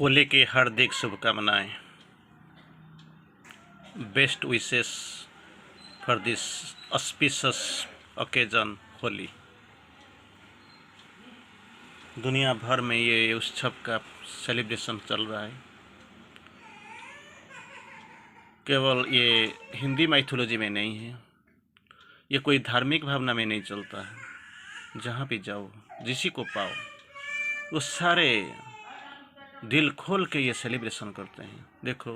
होली की हार्दिक शुभकामनाएं। Best wishes for this auspicious occasion Holi. दुनिया भर में ये उत्सव का सेलिब्रेशन चल रहा है। केवल ये हिंदी माइथोलॉजी में नहीं है, ये कोई धार्मिक भावना में नहीं चलता है। जहाँ भी जाओ, जिसी को पाओ, वो सारे दिल खोल के ये सेलिब्रेशन करते हैं। देखो,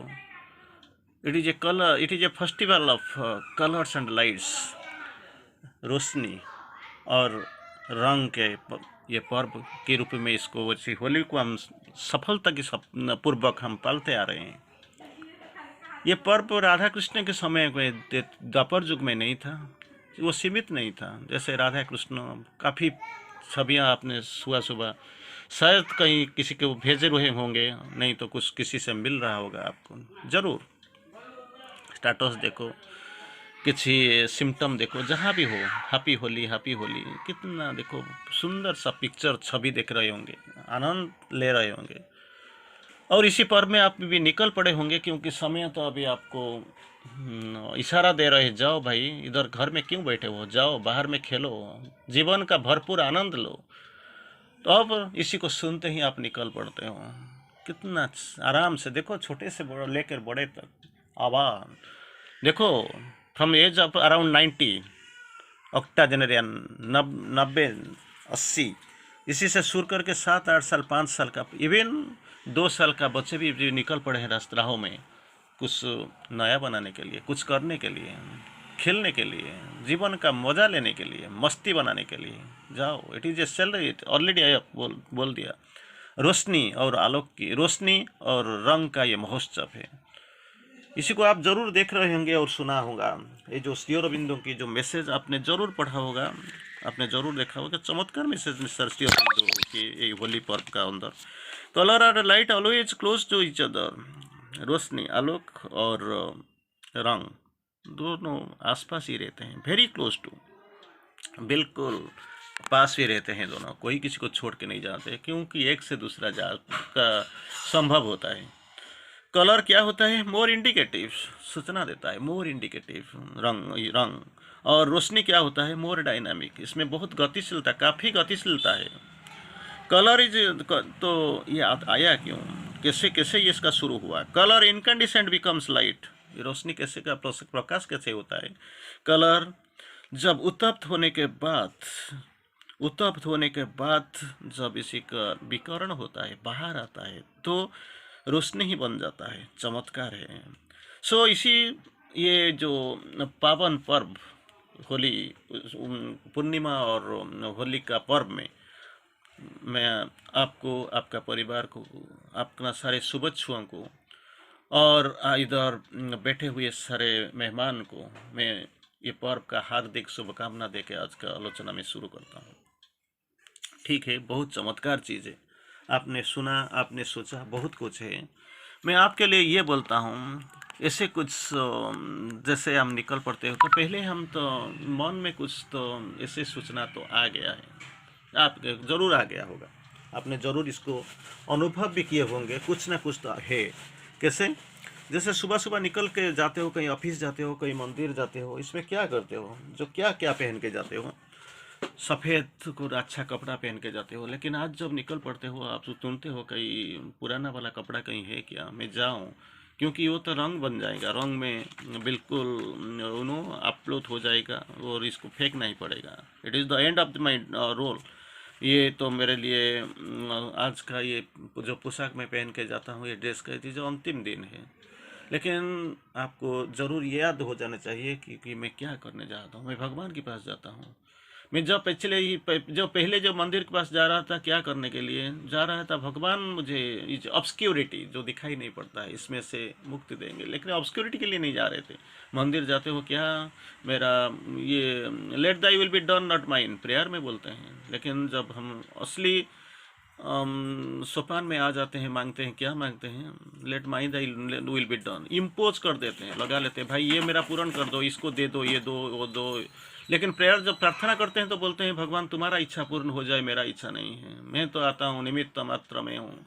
it is a festival of colours and lights. रोशनी और रंग के ये पर्व के रूप में इसको वैसे होली को हम सफलता की पूर्वक हम पालते आ रहे हैं। ये पर्व राधा कृष्ण के समय में, द्वापर युग में नहीं था, वो सीमित नहीं था। जैसे राधा कृष्ण काफ़ी छवियाँ आपने सुबह सुबह शायद कहीं किसी को भेजे हुए होंगे, नहीं तो कुछ किसी से मिल रहा होगा आपको ज़रूर। स्टेटस देखो, किसी सिम्टम देखो, जहाँ भी हो, हैप्पी होली कितना देखो सुंदर सा पिक्चर छवि देख रहे होंगे, आनंद ले रहे होंगे। और इसी पर्व में आप भी निकल पड़े होंगे, क्योंकि समय तो अभी आपको इशारा दे रहे, जाओ भाई, इधर घर में क्यों बैठे हो, जाओ बाहर में खेलो, जीवन का भरपूर आनंद लो। तो अब इसी को सुनते ही आप निकल पड़ते हो। कितना आराम से देखो, छोटे से बड़े लेकर बड़े तक आवाज देखो, फ्रॉम एज ऑफ अराउंड 90 ऑक्टाजेनरियन 90-80, इसी से शुरू करके 7-8 साल 5 साल का, इवन 2 साल का बच्चे भी निकल पड़े हैं राहों में, कुछ नया बनाने के लिए, कुछ करने के लिए, खेलने के लिए, जीवन का मजा लेने के लिए, मस्ती बनाने के लिए। जाओ, it is a celebrate already. I बोल दिया, रोशनी और आलोक की, रोशनी और रंग का ये महोत्सव है। इसी को आप जरूर देख रहे होंगे और सुना होगा। ये जो श्री अरबिंदो की जो मैसेज आपने जरूर पढ़ा होगा, आपने जरूर देखा होगा, चमत्कार मैसेज मिस्टर श्री अरबिंदो की ये होली पर्व का अंदर। कलर और light always close to each other. रोशनी, आलोक और रंग दोनों आसपास ही रहते हैं, वेरी क्लोज टू, बिल्कुल पास ही रहते हैं दोनों, कोई किसी को छोड़ के नहीं जाते, क्योंकि एक से दूसरा जा का संभव होता है। कलर क्या होता है? मोर इंडिकेटिव, सूचना देता है, मोर इंडिकेटिव रंग। और रोशनी क्या होता है? मोर डायनामिक, इसमें बहुत गतिशीलता, काफ़ी गतिशीलता है। कलर इज, तो ये आया क्यों, कैसे कैसे ये इसका शुरू हुआ? कलर इनकैंडिसेंट बिकम्स लाइट, ये रोशनी कैसे का प्रकाश कैसे होता है? कलर जब उत्तप्त होने के बाद जब इसी का विकर्ण होता है, बाहर आता है, तो रोशनी ही बन जाता है। चमत्कार है। सो इसी ये जो पावन पर्व होली, पूर्णिमा और होली का पर्व में मैं आपको, आपका परिवार को, अपना सारे शुभेच्छुओं को और इधर बैठे हुए सारे मेहमान को मैं ये पर्व का हार्दिक शुभकामना देके आज का आलोचना में शुरू करता हूँ। ठीक है, बहुत चमत्कार चीज़ है। आपने सुना, आपने सोचा, बहुत कुछ है। मैं आपके लिए ये बोलता हूँ, ऐसे कुछ जैसे हम निकल पड़ते हो, तो पहले हम तो मन में कुछ तो ऐसे सूचना तो आ गया है, आप ज़रूर आ गया होगा, आपने ज़रूर इसको अनुभव भी किए होंगे, कुछ ना कुछ तो है। कैसे? जैसे सुबह सुबह निकल के जाते हो, कहीं ऑफिस जाते हो, कहीं मंदिर जाते हो, इसमें क्या करते हो? जो क्या क्या पहन के जाते हो? सफ़ेद को अच्छा कपड़ा पहन के जाते हो, लेकिन आज जब निकल पड़ते हो, आप सुनते हो कहीं पुराना वाला कपड़ा कहीं है क्या, मैं जाऊं, क्योंकि वो तो रंग बन जाएगा, रंग में बिल्कुल अपलोड हो जाएगा और इसको फेंकना ही पड़ेगा। It is the end of my role. ये तो मेरे लिए आज का ये जो पोशाक मैं पहन के जाता हूँ, ये ड्रेस का, जो अंतिम दिन है। लेकिन आपको ज़रूर याद हो जाना चाहिए कि मैं क्या करने जाता हूँ। मैं भगवान के पास जाता हूँ। मैं जब पहले जो मंदिर के पास जा रहा था, क्या करने के लिए जा रहा था? भगवान मुझे इस ऑब्सक्योरिटी जो दिखाई नहीं पड़ता है, इसमें से मुक्ति देंगे, लेकिन ऑब्सक्योरिटी के लिए नहीं जा रहे थे। मंदिर जाते हो क्या, मेरा ये let thy will be done not mine, prayer में बोलते हैं। लेकिन जब हम असली सोपान में आ जाते हैं, मांगते हैं, क्या मांगते हैं? Let my thy will be done, impose कर देते हैं, लगा लेते हैं, भाई ये मेरा पूर्ण कर दो, इसको दे दो, ये दो, वो दो। लेकिन प्रेयर जब प्रार्थना करते हैं तो बोलते हैं, भगवान तुम्हारा इच्छा पूर्ण हो जाए, मेरा इच्छा नहीं है, मैं तो आता हूँ, निमित्त मात्र में हूँ,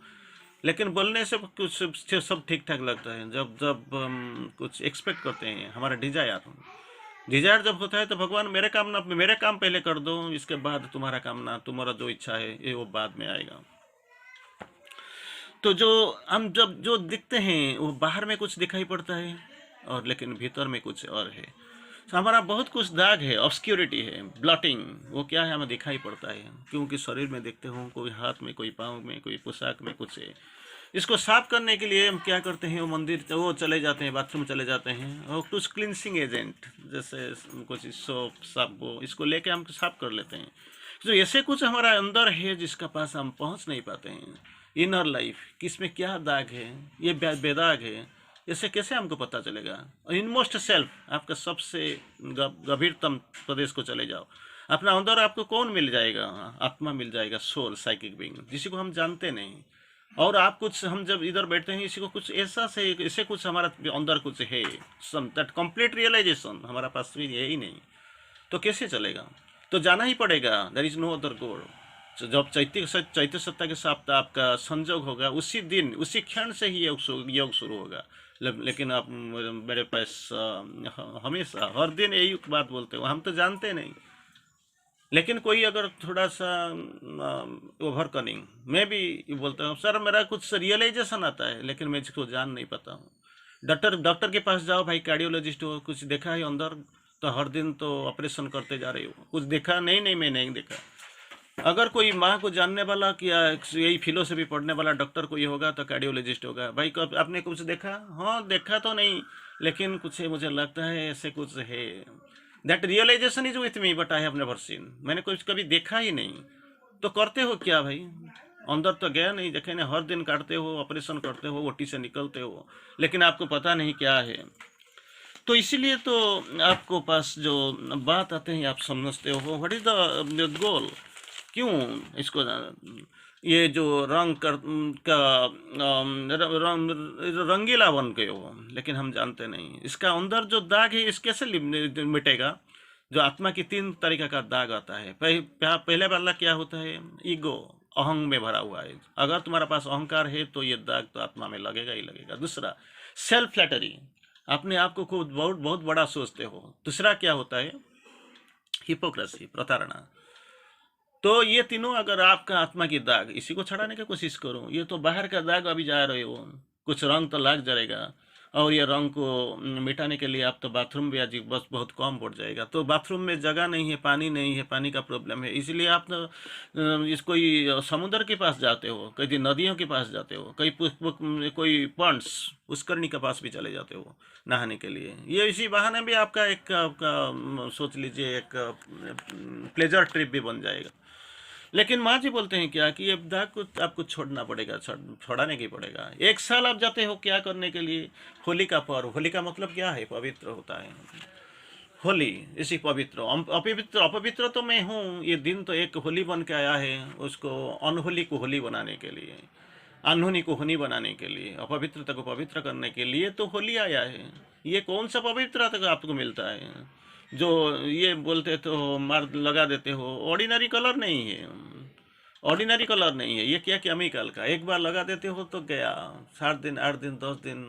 लेकिन बोलने से कुछ सब ठीक ठाक लगता है। जब जब हम कुछ एक्सपेक्ट करते हैं, हमारा डिजायर जब होता है तो भगवान मेरे काम पहले कर दो, इसके बाद तुम्हारा काम ना, तुम्हारा जो इच्छा है ये वो बाद में आएगा। तो जो हम जब जो दिखते हैं वो बाहर में कुछ दिखाई पड़ता है, और लेकिन भीतर में कुछ और है। तो हमारा बहुत कुछ दाग है, ऑब्सक्योरिटी है, ब्लॉटिंग, वो क्या है हमें दिखाई पड़ता है, क्योंकि शरीर में देखते हो कोई हाथ में, कोई पाँव में, कोई पोशाक में कुछ है। इसको साफ करने के लिए हम क्या करते हैं, वो मंदिर वो चले जाते हैं, बाथरूम चले जाते हैं, और कुछ क्लिनसिंग एजेंट जैसे कुछ सोप साबु इसको लेके हम साफ कर लेते हैं। तो ऐसे कुछ हमारा अंदर है जिसका पास हम पहुंच नहीं पाते हैं। इनर लाइफ किसमें क्या दाग है, ये बेदाग है, ऐसे कैसे हमको पता चलेगा। इनमोस्ट सेल्फ, आपका सबसे गंभीरतम प्रदेश को चले जाओ, अपना अंदर आपको कौन मिल जाएगा, आत्मा मिल जाएगा, सोल, साइकिक बीइंग, जिसी को हम जानते नहीं। और आप कुछ, हम जब इधर बैठते हैं इसी को कुछ ऐसा से ऐसे कुछ हमारा अंदर कुछ है, सम दैट कंप्लीट रियलाइजेशन हमारा पास भी है ही नहीं, तो कैसे चलेगा। तो जाना ही पड़ेगा, देयर इज नो अदर गोल। तो जब चैत्य सत्ता के साथ आपका संजोग होगा, उसी दिन उसी क्षण से ही योग शुरू होगा। लेकिन आप मेरे पास हमेशा हर दिन यही बात बोलते हो, हम तो जानते नहीं। लेकिन कोई अगर थोड़ा सा ओवर कनिंग, मैं भी बोलता हूँ सर मेरा कुछ रियलाइजेशन आता है, लेकिन मैं इसको जान नहीं पाता हूँ। डॉक्टर के पास जाओ भाई, कार्डियोलॉजिस्ट हो, कुछ देखा है अंदर, तो हर दिन तो ऑपरेशन करते जा रहे हो, कुछ देखा नहीं, नहीं मैं नहीं देखा। अगर कोई माँ को जानने वाला कि यही फिलोसफी पढ़ने वाला डॉक्टर कोई होगा तो कार्डियोलॉजिस्ट होगा। भाई कब आपने कुछ देखा? हाँ देखा तो नहीं, लेकिन कुछ है, मुझे लगता है ऐसे कुछ है। That realisation is with me but I have never seen, मैंने कुछ कभी देखा ही नहीं। तो करते हो क्या भाई? अंदर तो गया नहीं, देखे नहीं, हर दिन काटते हो, ऑपरेशन करते हो, ओटी से निकलते हो, लेकिन आपको पता नहीं क्या है। तो इसीलिए तो आपको पास जो बात आते हैं आप समझते हो व्हाट इज द गोल, क्यों इसको ये जो रंग का रंगीला बन गए हो, लेकिन हम जानते नहीं इसका अंदर जो दाग है इस कैसे मिटेगा। जो आत्मा की 3 तरीका का दाग आता है। पहले वाला क्या होता है, ईगो, अहंग में भरा हुआ है। अगर तुम्हारे पास अहंकार है तो ये दाग तो आत्मा में लगेगा ही लगेगा। दूसरा, सेल्फ फ्लैटरी, अपने आप को खुद बहुत बहुत बड़ा सोचते हो। दूसरा क्या होता है, हिपोक्रेसी, प्रताड़ना। तो ये तीनों अगर आपका आत्मा की दाग, इसी को छड़ाने की कोशिश करो। ये तो बाहर का दाग अभी जा रहे हो, कुछ रंग तो लग जाएगा, और ये रंग को मिटाने के लिए आप तो बाथरूम भी आज बस बहुत कम पड़ जाएगा। तो बाथरूम में जगह नहीं है, पानी नहीं है, पानी का प्रॉब्लम है, इसलिए आप तो इस कोई समुद्र के पास जाते हो, कहीं नदियों के पास जाते हो, कहीं कोई पॉन्ड्स, पुष्करणी के पास भी चले जाते हो नहाने के लिए। ये इसी बहाने भी आपका सोच लीजिए एक प्लेजर ट्रिप भी बन जाएगा। लेकिन माँ जी बोलते हैं क्या कि ये दाग को आपको छोड़ना पड़ेगा, छोड़ाने की पड़ेगा। 1 साल आप जाते हो क्या करने के लिए, होली का पर्व। होली का मतलब क्या है, पवित्र होता है। होली इसी पवित्र, अपवित्र अपवित्र तो मैं हूँ, ये दिन तो एक होली बन के आया है, उसको अनहोली को होली बनाने के लिए, अनहोनी को होनी बनाने के लिए, अपवित्रता को पवित्र करने के लिए तो होली आया है। ये कौन सा पवित्रता आपको मिलता है जो ये बोलते तो मार लगा देते हो। ऑर्डिनरी कलर नहीं है, ऑर्डिनरी कलर नहीं है, ये क्या केमिकल का, एक बार लगा देते हो तो गया, 7 दिन 8 दिन 10 दिन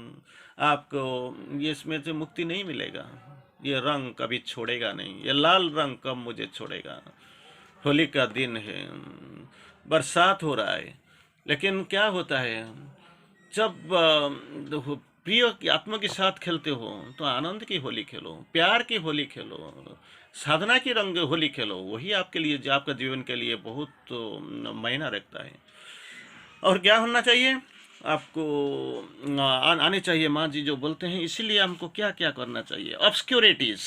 आपको ये इसमें से मुक्ति नहीं मिलेगा। ये रंग कभी छोड़ेगा नहीं, ये लाल रंग कब मुझे छोड़ेगा। होली का दिन है, बरसात हो रहा है, लेकिन क्या होता है जब प्रिय की आत्मा के साथ खेलते हो तो आनंद की होली खेलो, प्यार की होली खेलो, साधना की रंग होली खेलो। वही आपके लिए, जो आपका जीवन के लिए बहुत मायना रखता है। और क्या होना चाहिए आपको, आने चाहिए माँ जी जो बोलते हैं। इसीलिए हमको क्या क्या करना चाहिए, ऑब्सक्योरिटीज,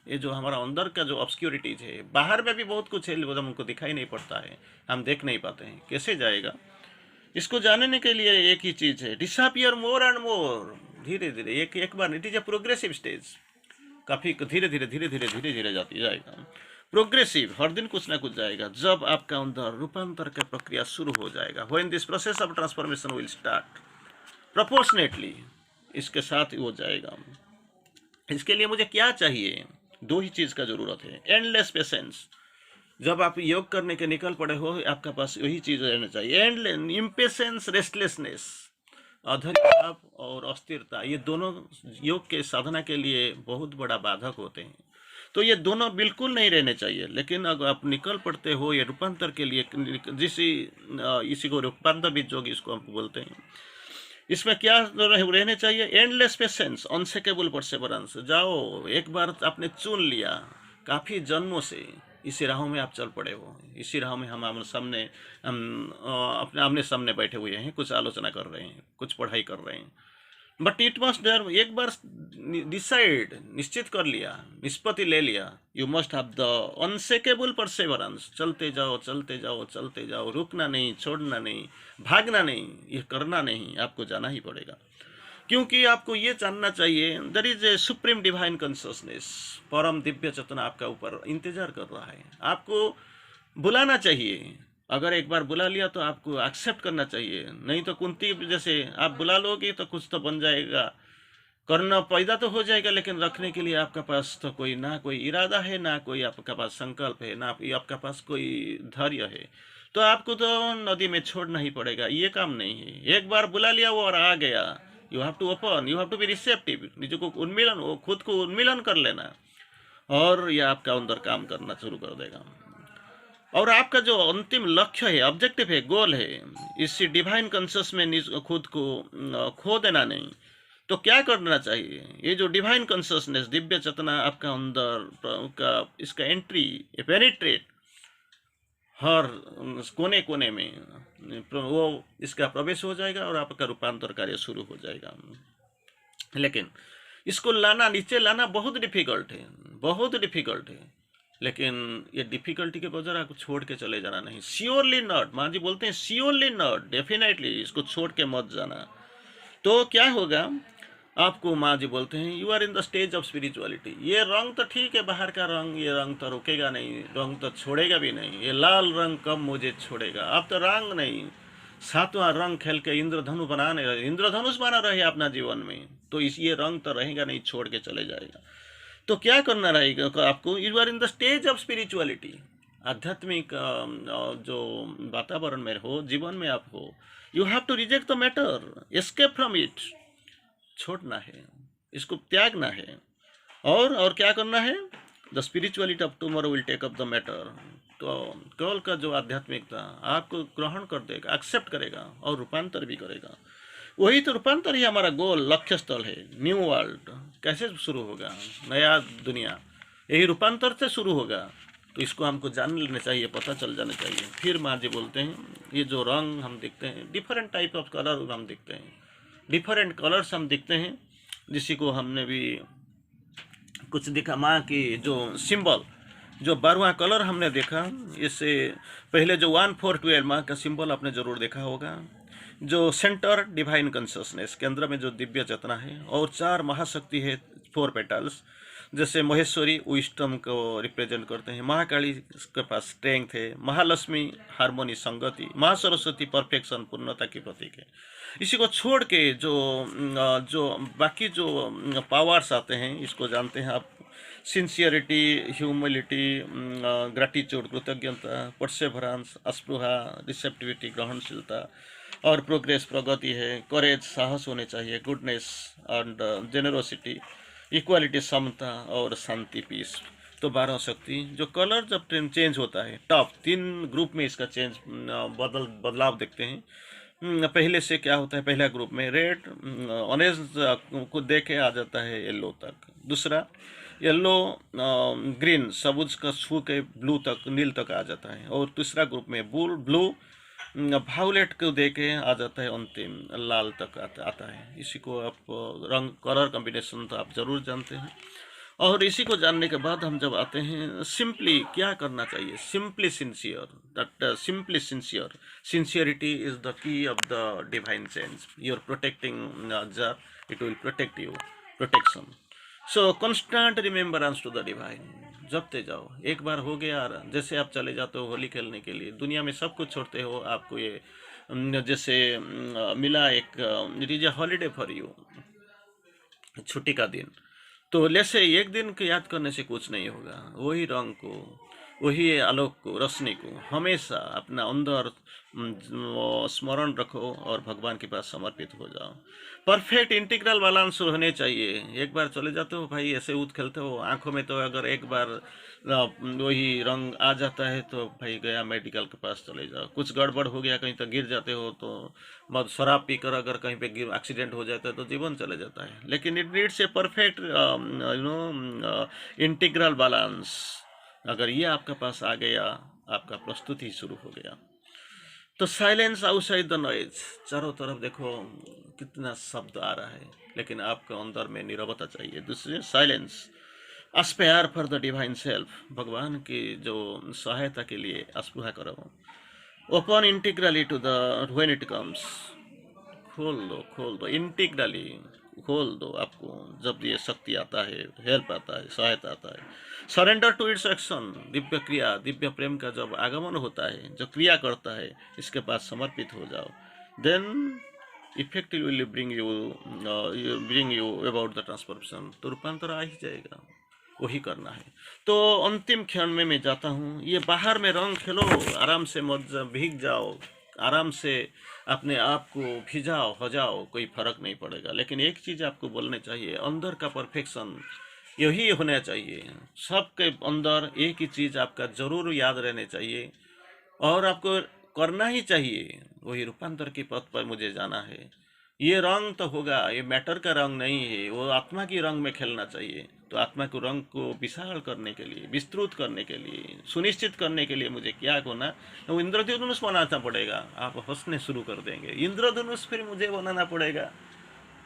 ये जो हमारा अंदर का जो ऑब्सक्योरिटीज है, बाहर में भी बहुत कुछ है, वो हमको दिखाई नहीं पड़ता है, हम देख नहीं पाते हैं, कैसे जाएगा। इसको जानने के लिए एक ही चीज है, डिसअपियर मोर एंड मोर, धीरे धीरे, एक बार, it is a progressive stage, काफी धीरे धीरे धीरे धीरे धीरे धीरे जाती जाएगा, प्रोग्रेसिव, हर दिन कुछ ना कुछ जाएगा। जब आपका अंदर रूपांतर का प्रक्रिया शुरू हो जाएगा, when this process of transformation will start proportionately, इसके साथ ही हो जाएगा। इसके लिए मुझे क्या चाहिए, 2 ही चीज का जरूरत है, एंडलेस पेशेंस, जब आप योग करने के निकल पड़े हो, आपका पास वही चीज़ रहना चाहिए। एंड इम्पेशेंस, रेस्टलेसनेस, अधैर्य और अस्थिरता, ये दोनों योग के साधना के लिए बहुत बड़ा बाधक होते हैं। तो ये दोनों बिल्कुल नहीं रहने चाहिए। लेकिन अगर आप निकल पड़ते हो ये रूपांतर के लिए, इसी को रूपांतर बीज योग इसको हम बोलते हैं, इसमें क्या रहने चाहिए? Endless patience, unshakable perseverance. जाओ, एक बार आपने चुन लिया, काफ़ी जन्मों से इसी राहों में आप चल पड़े हो, इसी राहों में हम आमने सामने, हम अपने आमने सामने बैठे हुए हैं, कुछ आलोचना कर रहे हैं, कुछ पढ़ाई कर रहे हैं। बट इट मस्ट देयर, एक बार डिसाइड, निश्चित कर लिया, निष्पत्ति ले लिया, you must have the unshakable perseverance. चलते जाओ, चलते जाओ, चलते जाओ, रुकना नहीं, छोड़ना नहीं, भागना नहीं, ये करना नहीं, आपको जाना ही पड़ेगा। क्योंकि आपको ये जानना चाहिए, there is a supreme divine consciousness, परम दिव्य चेतना आपका ऊपर इंतजार कर रहा है। आपको बुलाना चाहिए। अगर एक बार बुला लिया तो आपको एक्सेप्ट करना चाहिए। नहीं तो कुंती जैसे आप बुला लोगे तो कुछ तो बन जाएगा, करना पैदा तो हो जाएगा, लेकिन रखने के लिए आपका पास तो कोई, ना कोई इरादा है, ना कोई आपका पास संकल्प है, ना आपका पास कोई धैर्य है। तो आपको तो नदी में छोड़ना ही पड़ेगा, ये काम नहीं है। एक बार बुला लिया वो और आ गया, you have to open, you have to be receptive, निज को उन्मिलन, वो खुद को उन्मिलन कर लेना, और यह आपका अंदर काम करना शुरू कर देगा। और आपका जो अंतिम लक्ष्य है, ऑब्जेक्टिव है, गोल है, इस डिवाइन कॉन्शियस में खुद को खो देना नहीं। तो क्या करना चाहिए? ये जो डिवाइन कॉन्शियसनेस, दिव्य चेतना आपका अंदर का, इसका एंट्री, पेनिट्रेट हर कोने कोने में वो इसका प्रवेश हो जाएगा और आपका रूपांतर कार्य शुरू हो जाएगा। लेकिन इसको लाना, नीचे लाना बहुत डिफिकल्ट है, बहुत डिफिकल्ट है। लेकिन ये डिफिकल्टी के बजाय आपको छोड़ के चले जाना नहीं, श्योरली नॉट। माँ जी बोलते हैं श्योरली नॉट, डेफिनेटली इसको छोड़ के मत जाना। तो क्या होगा? आपको माँ जी बोलते हैं you are in the stage of spirituality. ये रंग तो ठीक है, बाहर का रंग, ये रंग तो रुकेगा नहीं, रंग तो छोड़ेगा भी नहीं। ये लाल रंग कब मुझे छोड़ेगा? अब तो रंग नहीं, सातवां रंग खेल के इंद्रधनु बनाने रहे, इंद्रधनुष बना रहे अपना जीवन में, तो इस ये रंग तो रहेगा नहीं, छोड़ के चले जाएगा। तो क्या करना रहेगा आपको? You are in the stage of spirituality, आध्यात्मिक जो वातावरण में हो, जीवन में आप हो, you have to reject the matter, escape from it, छोड़ना है, इसको त्यागना है। और क्या करना है? The spirituality of tomorrow will take up the matter. तो कल का जो आध्यात्मिकता आपको ग्रहण कर देगा, एक्सेप्ट करेगा और रूपांतर भी करेगा। वही तो रूपांतर ही हमारा गोल, लक्ष्य स्थल है। न्यू वर्ल्ड कैसे शुरू होगा? नया दुनिया यही रूपांतर से शुरू होगा। तो इसको हमको जान लेना चाहिए, पता चल जाना चाहिए। फिर माँ जी बोलते हैं ये जो रंग हम देखते हैं, डिफरेंट टाइप ऑफ कलर हम देखते हैं, डिफरेंट कलर्स हम देखते हैं, जिसी को हमने भी कुछ देखा। माँ की जो सिंबल, जो 12वां कलर हमने देखा, इससे पहले जो 1, 4, 12 माँ का सिंबल आपने जरूर देखा होगा। जो सेंटर डिवाइन कॉन्शियसनेस, केंद्र में जो दिव्य चेतना है, और 4 महाशक्ति है, 4 पेटल्स। जैसे महेश्वरी विस्डम को रिप्रेजेंट करते हैं, महाकाली के पास स्ट्रेंथ है, महालक्ष्मी हार्मोनी, संगति, महासरस्वती परफेक्शन, पूर्णता की प्रतीक है। इसी को छोड़ के जो बाकी जो पावर्स आते हैं, इसको जानते हैं आप, सिंसियरिटी, ह्यूमिलिटी, ग्रैटिट्यूड, कृतज्ञता, परसेवरेंस, अस्पृहा, रिसेप्टिविटी, ग्रहणशीलता, और प्रोग्रेस, प्रगति है, करेज, साहस होने चाहिए, गुडनेस एंड जेनरोसिटी, इक्वालिटी, समता, और शांति, पीस। तो 12 शक्ति। जो कलर जब चेंज होता है, टॉप 3 ग्रुप में इसका चेंज, बदलाव देखते हैं। पहले से क्या होता है? पहला ग्रुप में रेड, ऑरेंज को देखे आ जाता है येलो तक। दूसरा येलो, ग्रीन, सबुज का छू के ब्लू तक, नील तक आ जाता है। और तीसरा ग्रुप में ब्लू, वायोलेट को देके आ जाता है, अंतिम लाल तक आता है। इसी को आप रंग, कलर कॉम्बिनेशन तो आप जरूर जानते हैं। और इसी को जानने के बाद हम जब आते हैं सिंपली क्या करना चाहिए, simply sincere, that simply sincere, sincerity is the key of the divine sense. You are protecting jar, it will protect you, protection. So constant remembrance to the divine, जपते जाओ। एक बार हो गया, जैसे आप चले जाते हो होली खेलने के लिए, दुनिया में सब कुछ छोड़ते हो, आपको ये जैसे मिला एक, it is A holiday for you, छुट्टी का दिन। तो जैसे एक दिन को याद करने से कुछ नहीं होगा, वही रंग को, वही आलोक को, रोशनी को हमेशा अपना अंदर स्मरण रखो और भगवान के पास समर्पित हो जाओ। परफेक्ट इंटीग्रल बैलेंस होने चाहिए। एक बार चले जाते हो भाई, ऐसे ऊद खेलते हो आंखों में, तो अगर एक बार वही रंग आ जाता है तो भाई गया, मेडिकल के पास चले जाओ। कुछ गड़बड़ हो गया, कहीं तो गिर जाते हो, तो मद शराब पीकर अगर कहीं पे गिर एक्सीडेंट हो जाता है तो जीवन चले जाता है। लेकिन it needs a perfect integral balance. अगर ये आपके पास आ गया, आपका प्रस्तुति शुरू हो गया। तो साइलेंस आउटसाइड द नॉइज, चारों तरफ देखो कितना शब्द आ रहा है, लेकिन आपके अंदर में नीरवता चाहिए। दूसरे silence, aspire for the divine self, भगवान की जो सहायता के लिए अस्पृहा करो। Open integrally to the when it comes, खोल दो इंटीग्रली, खोल दो आपको जब ये शक्ति आता है, हेल्प आता है, सहायता आता है। Surrender to it's action, Divya क्रिया, दिव्य प्रेम का जब आगमन होता है, जो क्रिया करता है, इसके पास समर्पित हो जाओ। Then effectively bring you about the transformation, तो रूपांतर आ ही जाएगा। वही करना है। तो अंतिम क्षण में मैं जाता हूँ, ये बाहर में रंग खेलो, आराम से मत भीग जाओ, आराम से अपने आप को भिजाओ हो जाओ, कोई फर्क नहीं पड़ेगा। लेकिन एक चीज़ आपको बोलने चाहिए, अंदर का परफेक्शन यही होना चाहिए। सबके अंदर एक ही चीज़ आपका जरूर याद रहने चाहिए और आपको करना ही चाहिए, वही रूपांतर के पथ पर मुझे जाना है। ये रंग तो होगा, ये मैटर का रंग नहीं है, वो आत्मा की रंग में खेलना चाहिए। तो आत्मा को रंग को विशाल करने के लिए, विस्तृत करने के लिए, सुनिश्चित करने के लिए मुझे क्या होना, तो इंद्रधनुष बनाना पड़ेगा। आप हंसने शुरू कर देंगे, इंद्रधनुष फिर मुझे बनाना पड़ेगा।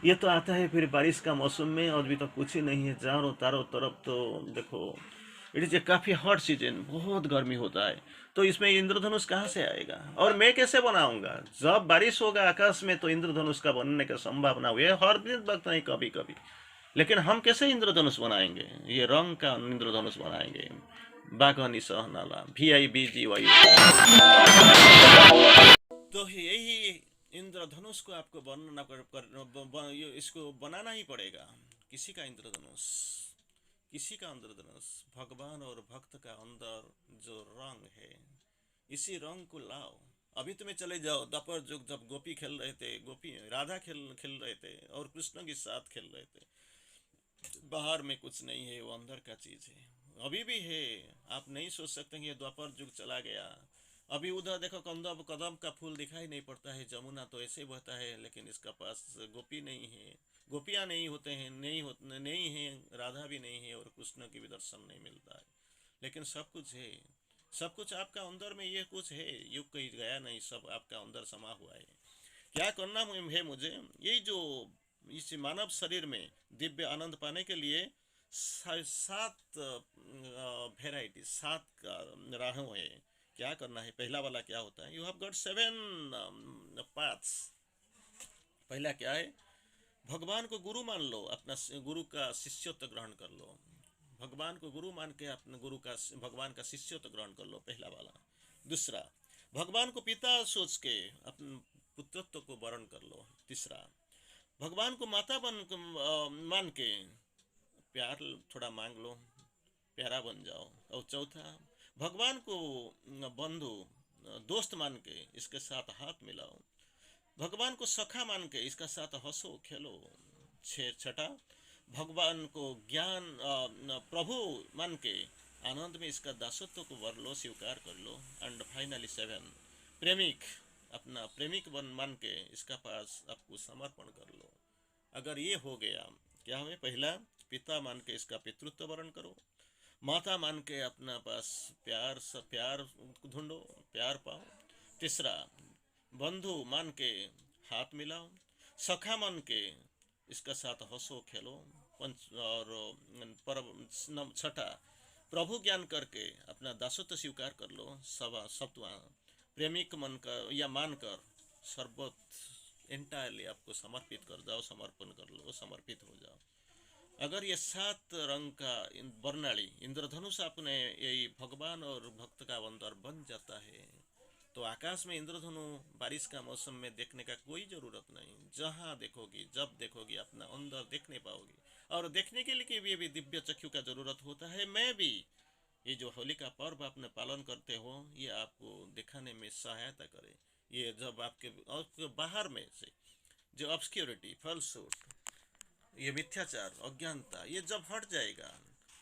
ये तो आता है फिर बारिश का मौसम में, और अभी तो कुछ ही नहीं है, चारों तरफ तो देखो इट इज ए काफ़ी हॉट सीजन, बहुत गर्मी होता है। तो इसमें इंद्रधनुष कहाँ से आएगा और मैं कैसे बनाऊंगा? जब बारिश होगा आकाश में तो इंद्रधनुष का बनने का संभावना हुई है, हर दिन वक्त नहीं, कभी कभी। लेकिन हम कैसे इंद्रधनुष बनाएंगे? ये रंग का इंद्रधनुष बनाएंगे। बागवानी सहनाला VIBGY। तो यही इंद्रधनुष को आपको वर्णना इसको बनाना ही पड़ेगा। किसी का इंद्रधनुष, किसी का इंद्रधनुष, भगवान और भक्त का अंदर जो रंग है, इसी रंग को लाओ। अभी तुम्हें चले जाओ द्वापर युग, जब गोपी खेल रहे थे, गोपी राधा खेल खेल रहे थे और कृष्ण के साथ खेल रहे थे। बाहर में कुछ नहीं है, वो अंदर का चीज है, अभी भी है। आप नहीं सोच सकते कि ये द्वापर युग चला गया। अभी उधर देखो, कदम कदम का फूल दिखाई नहीं पड़ता है, जमुना तो ऐसे बहता है, लेकिन इसका पास गोपी नहीं है, गोपियां नहीं होते हैं, नहीं है, राधा भी नहीं है और कृष्ण की भी दर्शन नहीं मिलता है। लेकिन सब कुछ है, सब कुछ आपका अंदर में, ये कुछ है, युग कहीं गया नहीं, सब आपका अंदर समा हुआ है। क्या करना है मुझे? यही जो इस मानव शरीर में दिव्य आनंद पाने के लिए सात वेराइटी, सात राहों है। क्या करना है? पहला वाला क्या होता है? You have got 7 paths. पहला क्या है? भगवान को गुरु मान लो, अपना गुरु का शिष्यत्व ग्रहण कर लो। भगवान को गुरु मान के अपने गुरु का, भगवान का शिष्यत्व ग्रहण कर लो, पहला वाला। दूसरा, भगवान को पिता सोच के अपने पुत्रत्व को वर्ण कर लो। तीसरा, भगवान को माता मान के प्यार थोड़ा मांग लो, प्यारा बन जाओ। और चौथा, भगवान को बंधु दोस्त मान के इसके साथ हाथ मिलाओ। भगवान को सखा मान के इसका साथ हंसो खेलो। छठा, भगवान को ज्ञान प्रभु मान के आनंद में इसका दासत्व को वर लो, स्वीकार कर लो। एंड फाइनली 7, प्रेमिक, अपना प्रेमिक मान के इसका पास आपको समर्पण कर लो। अगर ये हो गया, क्या हमें पहला पिता मान के इसका पितृत्व वर्ण करो, माता मान के अपना पास प्यार ढूंढो, प्यार पाओ। तीसरा, बंधु मान के हाथ मिलाओ, सखा मान के इसका साथ हंसो खेलो। छठा, प्रभु ज्ञान करके अपना दासत्व स्वीकार कर लो। सप्तवां, प्रेमिक मन कर या मान कर सर्वत एंटायरली आपको समर्पित कर जाओ, समर्पण कर लो, समर्पित हो जाओ। अगर ये 7 रंग का वर्णाली इंद्रधनुष आपने यही भगवान और भक्त का अंदर बन जाता है, तो आकाश में इंद्रधनु बारिश का मौसम में देखने का कोई ज़रूरत नहीं। जहाँ देखोगी, जब देखोगी, अपना अंदर देखने पाओगी। और देखने के लिए भी दिव्य चक्षु का ज़रूरत होता है। मैं भी ये जो होली का पर्व आपने पालन करते हो, ये आपको दिखाने में सहायता करे। ये जब आपके बाहर में से जो ऑब्सक्योरिटी, फॉल्सहुड, ये मिथ्याचार, अज्ञानता, ये जब हट जाएगा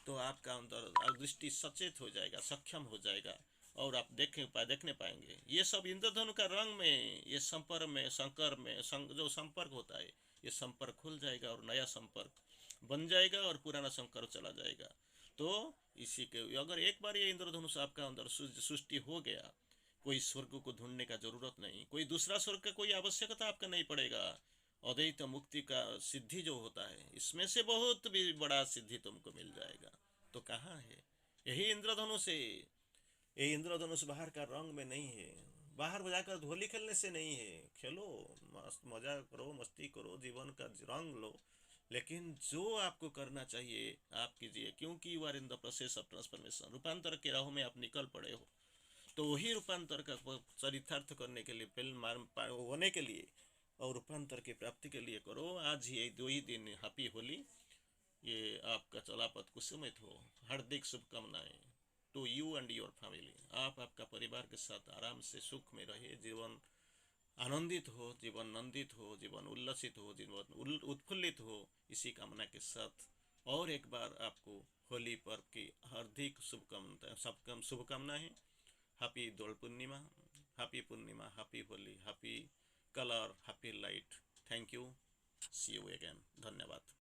तो आपका अंदर दृष्टि सचेत हो जाएगा, सक्षम हो जाएगा, और आप देखने पाएंगे ये सब इंद्रधनु का रंग में, ये संपर्क में, संकर में जो संपर्क होता है, ये संपर्क खुल जाएगा और नया संपर्क बन जाएगा और पुराना संपर्क चला जाएगा। तो इसी के अगर एक बार ये इंद्रधनुष आपका अंदर सृष्टि हो गया, कोई स्वर्ग को ढूंढने का जरूरत नहीं, कोई दूसरा स्वर्ग का कोई आवश्यकता आपका नहीं पड़ेगा। अद्वैत मुक्ति का सिद्धि जो होता है, इसमें से बहुत भी बड़ा सिद्धि तुमको मिल जाएगा। तो कहाँ है? यही इंद्रधनुष है। ये इंद्रधनुष बाहर का रंग में नहीं है, बाहर जाकर होली खेलने से नहीं है। खेलो, मस्त मजा करो, मस्ती करो, जीवन का रंग लो, लेकिन जो आपको करना चाहिए आप कीजिए, क्योंकि you are in the process of transformation. रूपांतर के राहों में आप निकल पड़े हो, तो वही रूपांतर का चरितार्थ करने के लिए, फिल्म होने के लिए और रूपांतर की प्राप्ति के लिए करो। आज ही 2 ही दिन, हैप्पी होली। ये आपका चलापथ कुसुमित हो। हार्दिक शुभकामनाएं to you and your family. आप आपका परिवार के साथ आराम से सुख में रहे, जीवन आनंदित हो, जीवन नंदित हो, जीवन उल्लसित हो, जीवन उत्फुल्लित हो, इसी कामना के साथ और एक बार आपको होली पर्व की हार्दिक शुभकामनाएं। Happy Dol Purnima, happy Purnima, happy Holi, happy colour, happy light. Thank you. See you again. धन्यवाद।